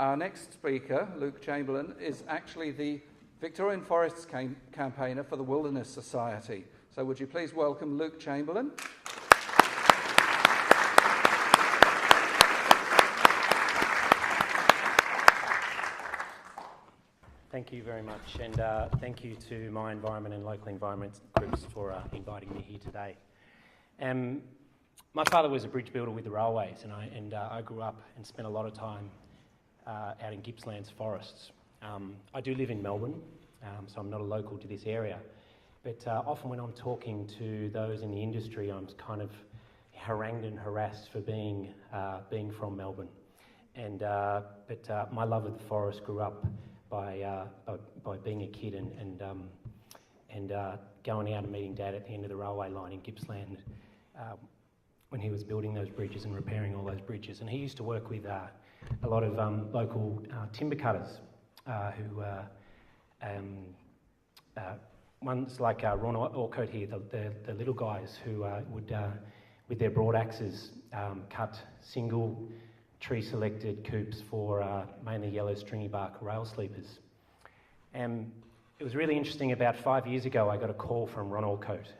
Our next speaker, Luke Chamberlain, is actually the Victorian Forests campaigner for the Wilderness Society. So would you please welcome Luke Chamberlain? Thank you very much, and thank you to my environment and local environment groups for inviting me here today. My father was a bridge builder with the railways, and I grew up and spent a lot of time out in Gippsland's forests. I do live in Melbourne, so I'm not a local to this area, but often when I'm talking to those in the industry, I'm kind of harangued and harassed for being from Melbourne. But my love of the forest grew up by being a kid and going out and meeting Dad at the end of the railway line in Gippsland when he was building those bridges and repairing all those bridges. And he used to work with a lot of local timber cutters one's like Ron Orcoat here, the little guys who would, with their broad axes, cut single tree-selected coops for mainly yellow stringy bark rail sleepers. And it was really interesting. About 5 years ago, I got a call from Ron Orcoat.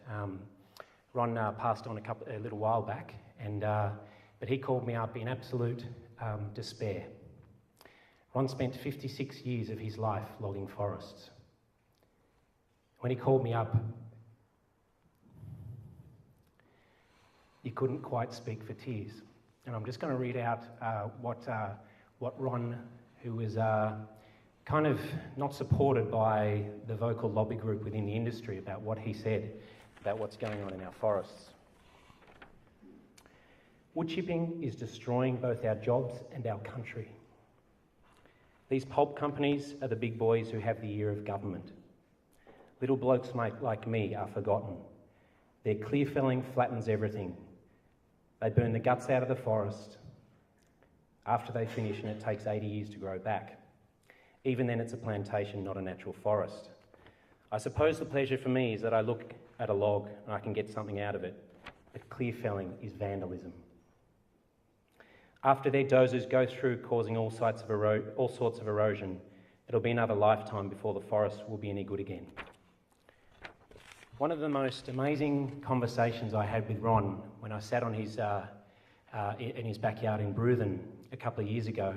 Ron passed on a little while back, but he called me up in absolute despair. Ron spent 56 years of his life logging forests. When he called me up, he couldn't quite speak for tears. And I'm just going to read out what Ron, who was kind of not supported by the vocal lobby group within the industry, about what he said about what's going on in our forests. Wood chipping is destroying both our jobs and our country. These pulp companies are the big boys who have the ear of government. Little blokes like me are forgotten. Their clear felling flattens everything. They burn the guts out of the forest. After they finish, and it takes 80 years to grow back. Even then, it's a plantation, not a natural forest. I suppose the pleasure for me is that I look at a log and I can get something out of it. But clear felling is vandalism. After their dozers go through causing all sorts of erosion, it'll be another lifetime before the forest will be any good again. One of the most amazing conversations I had with Ron when I sat on in his backyard in Bruthen a couple of years ago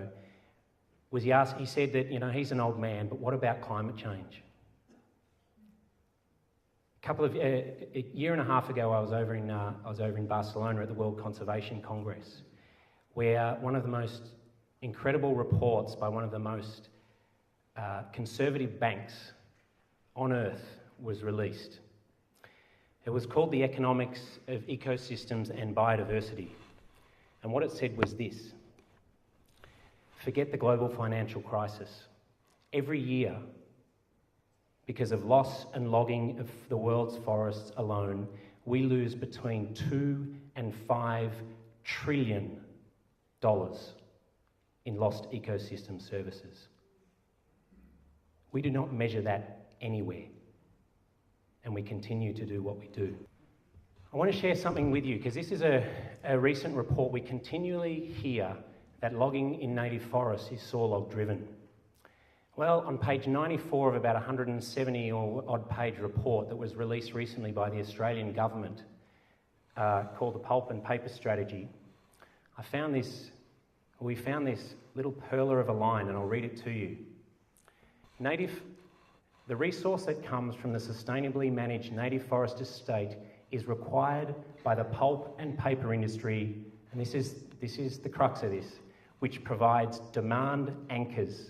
was he said that, he's an old man, but what about climate change? A year and a half ago, I was over in Barcelona at the World Conservation Congress, where one of the most incredible reports by one of the most conservative banks on earth was released. It was called The Economics of Ecosystems and Biodiversity. And what it said was this: forget the global financial crisis. Every year, because of loss and logging of the world's forests alone, we lose between $2 and $5 trillion in lost ecosystem services. We do not measure that anywhere, and we continue to do what we do. I want to share something with you, because this is a recent report. We continually hear that logging in native forests is sawlog driven. Well, on page 94 of about 170 or odd page report that was released recently by the Australian government called the Pulp and Paper Strategy, we found this little perler of a line, and I'll read it to you. The resource that comes from the sustainably managed native forest estate is required by the pulp and paper industry, and this is the crux of this, which provides demand anchors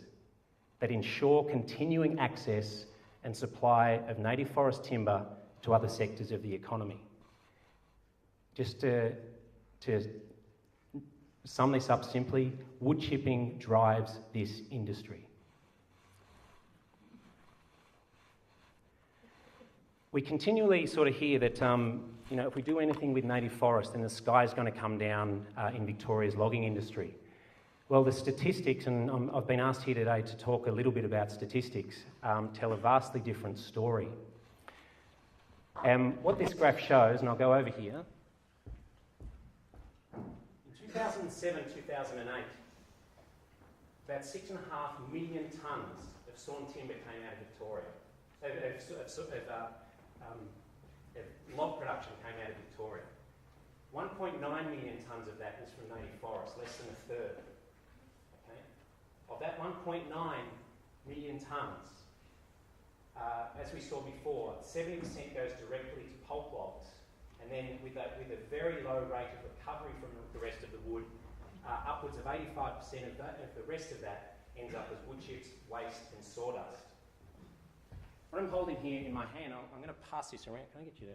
that ensure continuing access and supply of native forest timber to other sectors of the economy. Just to sum this up simply, wood chipping drives this industry. We continually sort of hear that, if we do anything with native forest, then the sky's going to come down in Victoria's logging industry. Well, the statistics, and I've been asked here today to talk a little bit about statistics, tell a vastly different story. What this graph shows, and I'll go over here, in 2007, 2008, about 6.5 million tonnes of sawn timber came out of Victoria. Log production came out of Victoria. 1.9 million tonnes of that was from native forests, less than a third. Okay? Of that 1.9 million tonnes, as we saw before, 70% goes directly to pulp logs, and then with a very low rate of recovery from the rest of the wood, upwards of 85% of the rest of that ends up as wood chips, waste and sawdust. What I'm holding here in my hand, I'm going to pass this around. Can I get you to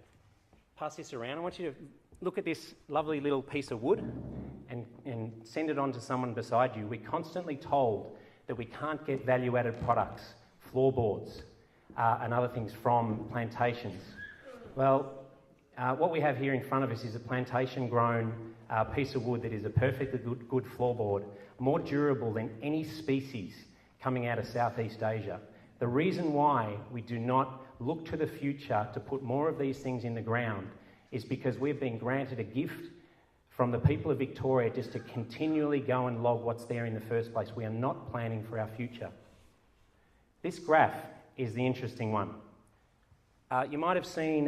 pass this around? I want you to look at this lovely little piece of wood and send it on to someone beside you. We're constantly told that we can't get value-added products, floorboards, and other things from plantations. Well, what we have here in front of us is a plantation-grown piece of wood that is a perfectly good floorboard, more durable than any species coming out of Southeast Asia. The reason why we do not look to the future to put more of these things in the ground is because we've been granted a gift from the people of Victoria just to continually go and log what's there in the first place. We are not planning for our future. This graph is the interesting one. You might have seen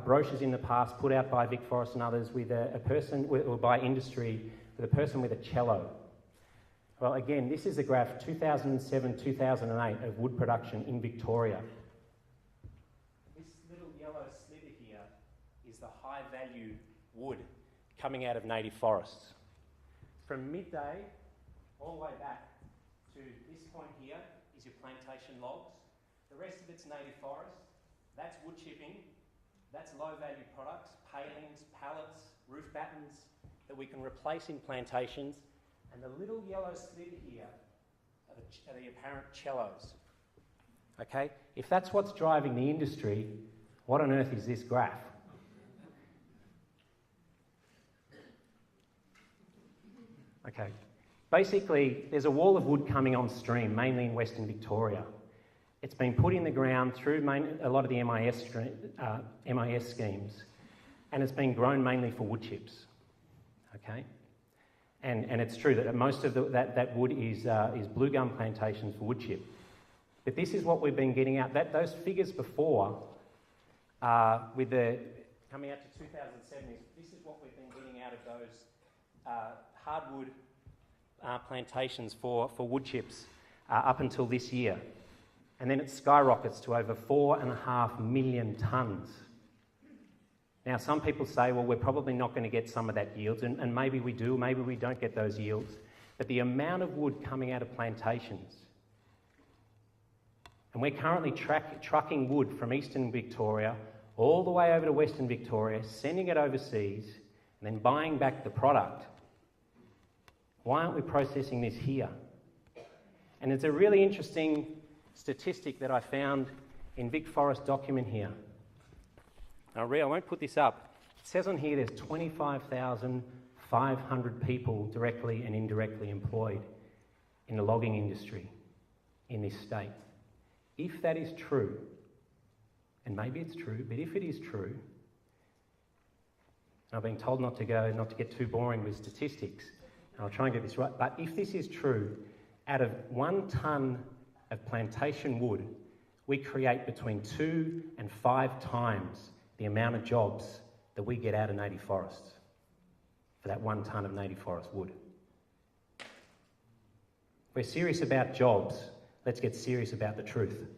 brochures in the past put out by VIC Forests and others with a person, or by industry, with a person with a cello. Well, again, this is a graph 2007-2008 of wood production in Victoria. This little yellow sliver here is the high-value wood coming out of native forests. From midday all the way back to this point here is your plantation logs. The rest of it's native forest. That's wood chipping. That's low-value products, palings, pallets, roof battens that we can replace in plantations. And the little yellow sliver here are the apparent cellos. Okay? If that's what's driving the industry, what on earth is this graph? Okay. Basically, there's a wall of wood coming on stream, mainly in Western Victoria. It's been put in the ground through a lot of the MIS schemes, and it's been grown mainly for wood chips. Okay? And it's true that most of that wood is blue gum plantations for wood chip. But this is what we've been getting out. Those figures before, with the coming out to 2007, this is what we've been getting out of those hardwood plantations for wood chips up until this year. And then it skyrockets to over 4.5 million tonnes. Now, some people say, well, we're probably not going to get some of that yields, and maybe we do, maybe we don't get those yields. But the amount of wood coming out of plantations, and we're currently trucking wood from eastern Victoria all the way over to western Victoria, sending it overseas, and then buying back the product. Why aren't we processing this here? And it's a really interesting statistic that I found in VIC Forest document here. Now, I won't put this up. It says on here there's 25,500 people directly and indirectly employed in the logging industry in this state. If that is true, and maybe it's true, but if it is true, I've been told not to get too boring with statistics, and I'll try and get this right, but if this is true, out of 1 tonne of plantation wood, we create between 2 and 5 times the amount of jobs that we get out of native forests for that 1 tonne of native forest wood. If we're serious about jobs, let's get serious about the truth.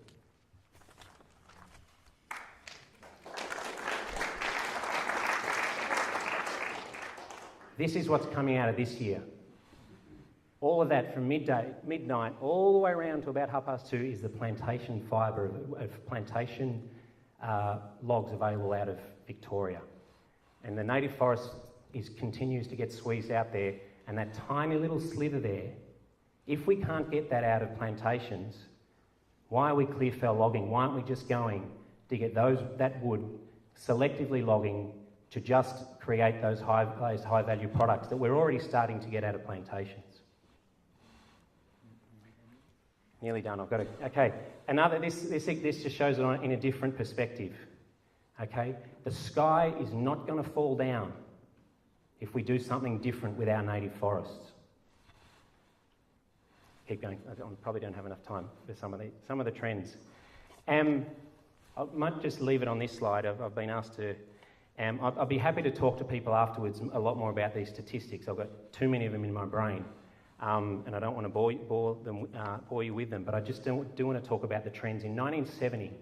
This is what's coming out of this year. All of that from midnight, all the way around to about 2:30 is the plantation fibre of plantation logs available out of Victoria. And the native forest continues to get squeezed out there, and that tiny little sliver there, if we can't get that out of plantations, why are we clear fell logging? Why aren't we just going to get that wood, selectively logging to just create those high value products that we're already starting to get out of plantations? Nearly done. I've got to. Okay. This just shows it in a different perspective. Okay. The sky is not going to fall down if we do something different with our native forests. keep going. I probably don't have enough time for some of the trends. I might just leave it on this slide. I've been asked to. I'll be happy to talk to people afterwards a lot more about these statistics. I've got too many of them in my brain, and I don't want to bore you with them. But I just do want to talk about the trends. In 1970,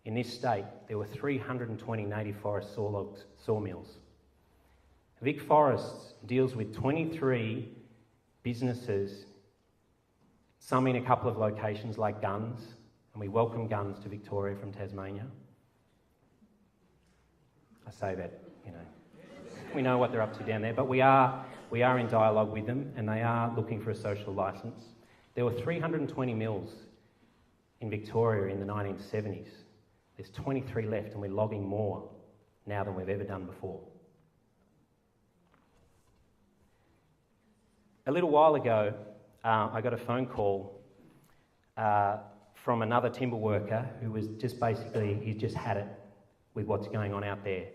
in this state, there were 320 native forest sawmills. VIC Forests deals with 23 businesses, some in a couple of locations like Guns, and we welcome Guns to Victoria from Tasmania. I say that, we know what they're up to down there, but we are in dialogue with them, and they are looking for a social licence. There were 320 mills in Victoria in the 1970s. There's 23 left, and we're logging more now than we've ever done before. A little while ago, I got a phone call from another timber worker who was just basically, he's just had it with what's going on out there.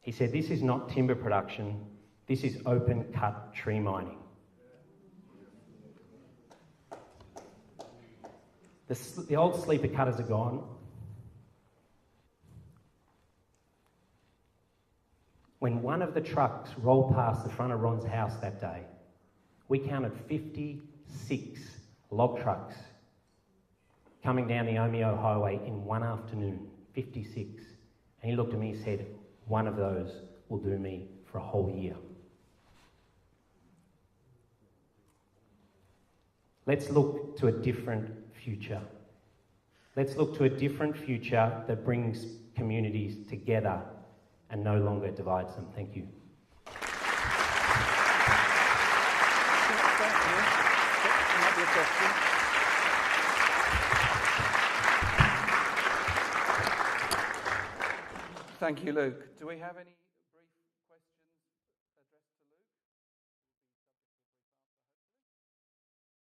He said, this is not timber production, this is open cut tree mining. The old sleeper cutters are gone. When one of the trucks rolled past the front of Ron's house that day, we counted 56 log trucks coming down the Omeo Highway in one afternoon, 56. And he looked at me and said, one of those will do me for a whole year. Let's look to a different future. Let's look to a different future that brings communities together and no longer divides them. Thank you. Thank you, Luke. Do we have any...